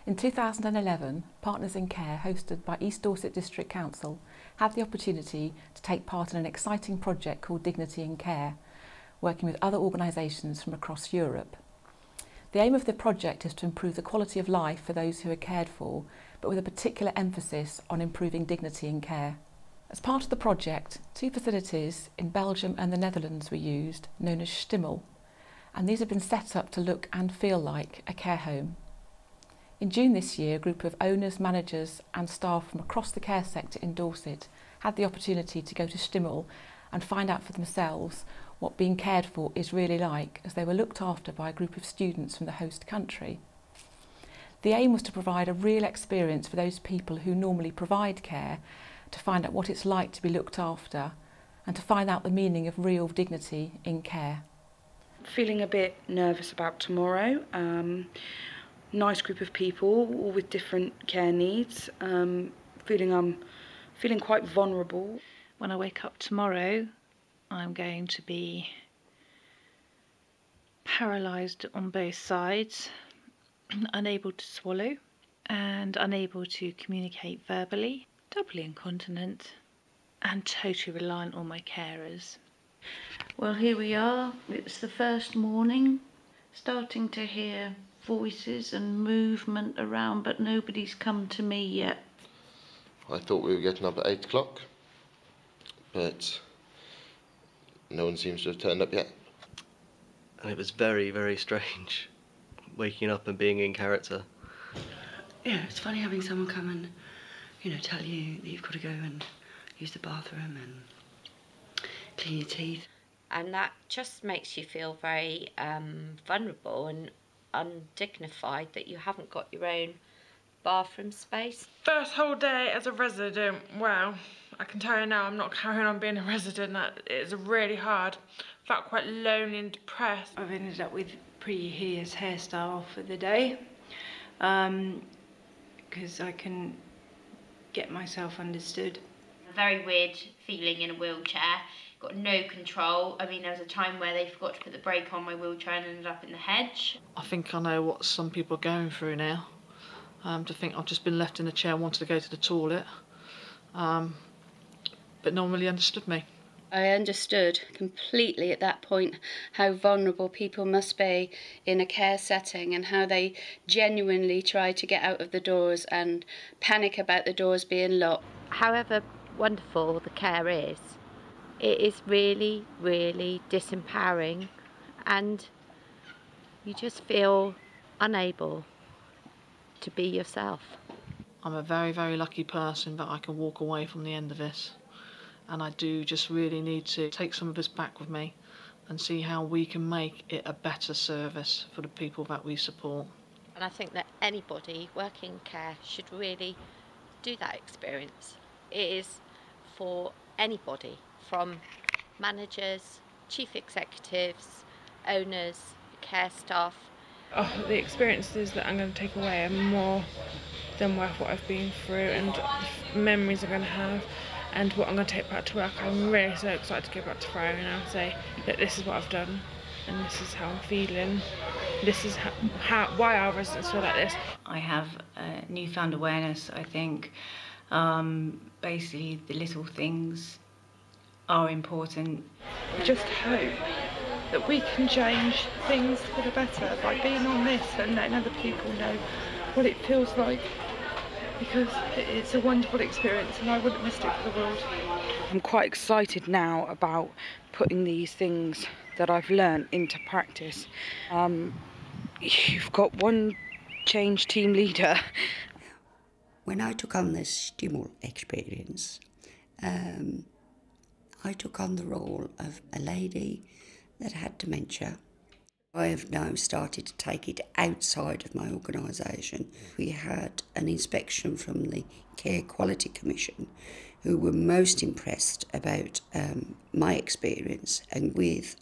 In 2011, Partners in Care, hosted by East Dorset District Council, had the opportunity to take part in an exciting project called Dignity in Care, working with other organisations from across Europe. The aim of the project is to improve the quality of life for those who are cared for, but with a particular emphasis on improving dignity in care. As part of the project, 2 facilities in Belgium and the Netherlands were used, known as sTimul, and these have been set up to look and feel like a care home. In June this year, a group of owners, managers and staff from across the care sector in Dorset had the opportunity to go to sTimul and find out for themselves what being cared for is really like, as they were looked after by a group of students from the host country. The aim was to provide a real experience for those people who normally provide care, to find out what it's like to be looked after and to find out the meaning of real dignity in care. Feeling a bit nervous about tomorrow. Nice group of people, all with different care needs. I'm feeling quite vulnerable. When I wake up tomorrow, I'm going to be paralysed on both sides, unable to swallow and unable to communicate verbally, doubly incontinent and totally reliant on my carers. Well, here we are. It's the first morning, starting to hear voices and movement around, but nobody's come to me yet. I thought we were getting up at 8 o'clock, but no one seems to have turned up yet. And it was very, very strange, waking up and being in character. Yeah, it's funny having someone come and, tell you that you've got to go and use the bathroom and clean your teeth. And that just makes you feel very vulnerable and undignified that you haven't got your own bathroom space. First whole day as a resident, well, I can tell you now I'm not carrying on being a resident. That is really hard. Felt quite lonely and depressed. I've ended up with pretty hideous hairstyle for the day because I can get myself understood. A very weird feeling in a wheelchair. Got no control. I mean, there was a time where they forgot to put the brake on my wheelchair and ended up in the hedge. I think I know what some people are going through now. To think I've just been left in a chair, wanted to go to the toilet, but no one really understood me. I understood completely at that point how vulnerable people must be in a care setting and how they genuinely try to get out of the doors and panic about the doors being locked. However wonderful the care is, it is really, really disempowering, and you just feel unable to be yourself. I'm a very, very lucky person that I can walk away from the end of this, and I do just really need to take some of this back with me and see how we can make it a better service for the people that we support. And I think that anybody working in care should really do that experience. It is for anybody, from managers, chief executives, owners, care staff. Oh, the experiences that I'm going to take away are more than worth what I've been through, and the memories I'm going to have and what I'm going to take back to work. I'm really so excited to go back to Friary now and say that this is what I've done and this is how I'm feeling. This is why our residents feel like this. I have a newfound awareness, I think. Basically, the little things are important. I just hope that we can change things for the better by being on this and letting other people know what it feels like, because it's a wonderful experience and I wouldn't miss it for the world. I'm quite excited now about putting these things that I've learned into practice. You've got one change team leader. When I took on this sTimul experience, I took on the role of a lady that had dementia. I have now started to take it outside of my organisation. We had an inspection from the Care Quality Commission, who were most impressed about my experience and with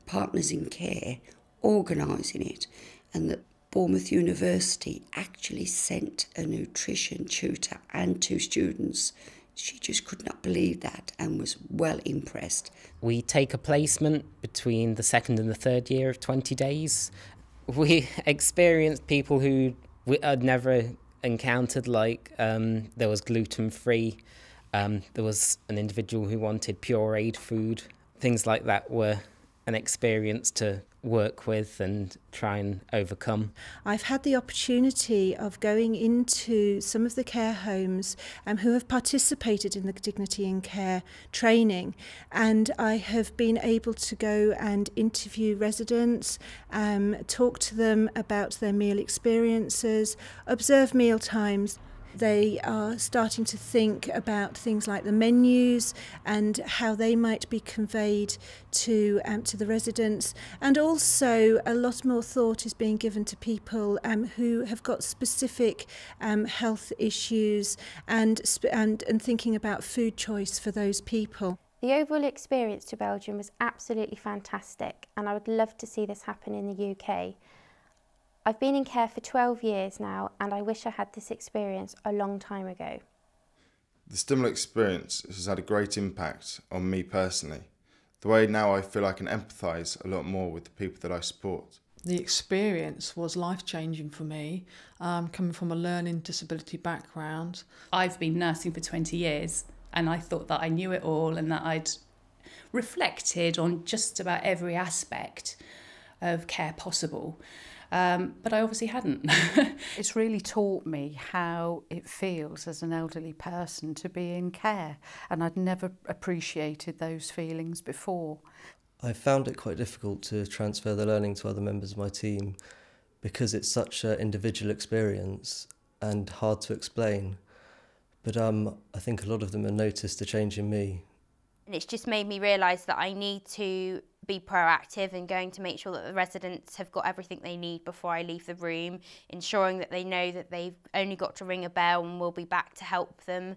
Partners in Care organising it, and that Bournemouth University actually sent a nutrition tutor and 2 students. She just could not believe that and was well impressed. We take a placement between the 2nd and the 3rd year of 20 days. We experienced people who I'd never encountered, like, there was gluten-free, there was an individual who wanted pureed food. Things like that were an experience to work with and try and overcome. I've had the opportunity of going into some of the care homes who have participated in the Dignity in Care training, and I have been able to go and interview residents, talk to them about their meal experiences, observe meal times. They are starting to think about things like the menus and how they might be conveyed to the residents, and also a lot more thought is being given to people who have got specific health issues and thinking about food choice for those people. The overall experience to Belgium was absolutely fantastic, and I would love to see this happen in the UK. I've been in care for 12 years now, and I wish I had this experience a long time ago. The sTimul experience has had a great impact on me personally. The way now I feel I can empathise a lot more with the people that I support. The experience was life-changing for me, coming from a learning disability background. I've been nursing for 20 years, and I thought that I knew it all and that I'd reflected on just about every aspect of care possible. But I obviously hadn't. It's really taught me how it feels as an elderly person to be in care, and I'd never appreciated those feelings before. I found it quite difficult to transfer the learning to other members of my team because it's such an individual experience and hard to explain. But I think a lot of them have noticed a change in me. And it's just made me realise that I need to be proactive and going to make sure that the residents have got everything they need before I leave the room, ensuring that they know that they've only got to ring a bell and we'll be back to help them.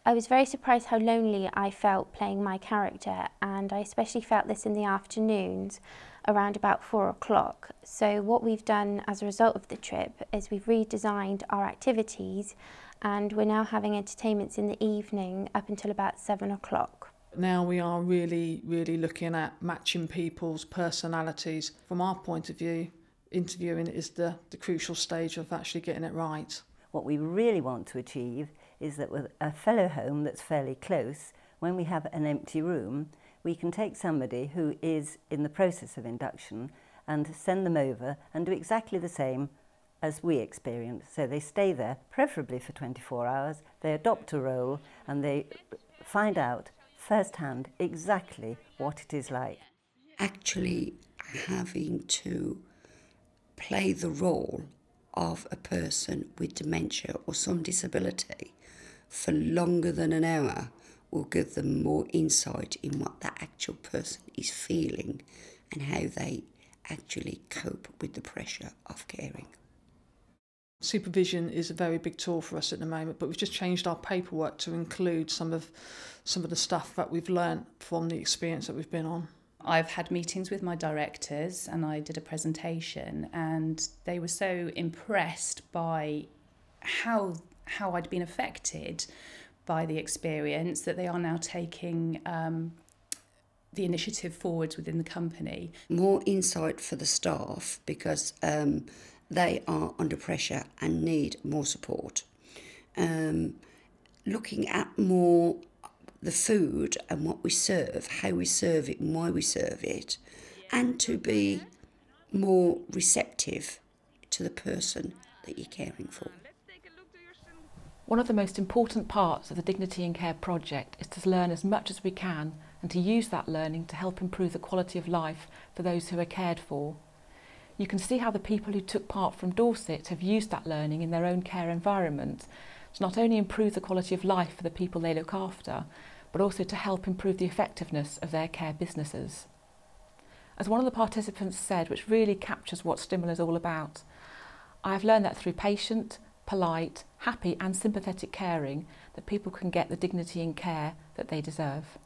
I was very surprised how lonely I felt playing my character, and I especially felt this in the afternoons around about 4 o'clock. So what we've done as a result of the trip is we've redesigned our activities, and we're now having entertainments in the evening up until about 7 o'clock. Now we are really looking at matching people's personalities. From our point of view, interviewing is the crucial stage of actually getting it right. What we really want to achieve is that with a fellow home that's fairly close, when we have an empty room, we can take somebody who is in the process of induction and send them over and do exactly the same as we experience. So they stay there, preferably for 24 hours, they adopt a role and they find out firsthand exactly what it is like. Actually having to play the role of a person with dementia or some disability for longer than an hour will give them more insight in what that actual person is feeling and how they actually cope with the pressure of caring. Supervision is a very big tool for us at the moment, but we've just changed our paperwork to include some of the stuff that we've learnt from the experience that we've been on. I've had meetings with my directors and I did a presentation, and they were so impressed by how I'd been affected by the experience that they are now taking the initiative forwards within the company. More insight for the staff because they are under pressure and need more support. Looking at more the food and what we serve, how we serve it and why we serve it, and to be more receptive to the person that you're caring for. One of the most important parts of the Dignity in Care project is to learn as much as we can and to use that learning to help improve the quality of life for those who are cared for. You can see how the people who took part from Dorset have used that learning in their own care environment to not only improve the quality of life for the people they look after, but also to help improve the effectiveness of their care businesses. As one of the participants said, which really captures what sTimul is all about, I have learned that through patient, polite, happy and sympathetic caring that people can get the dignity in care that they deserve.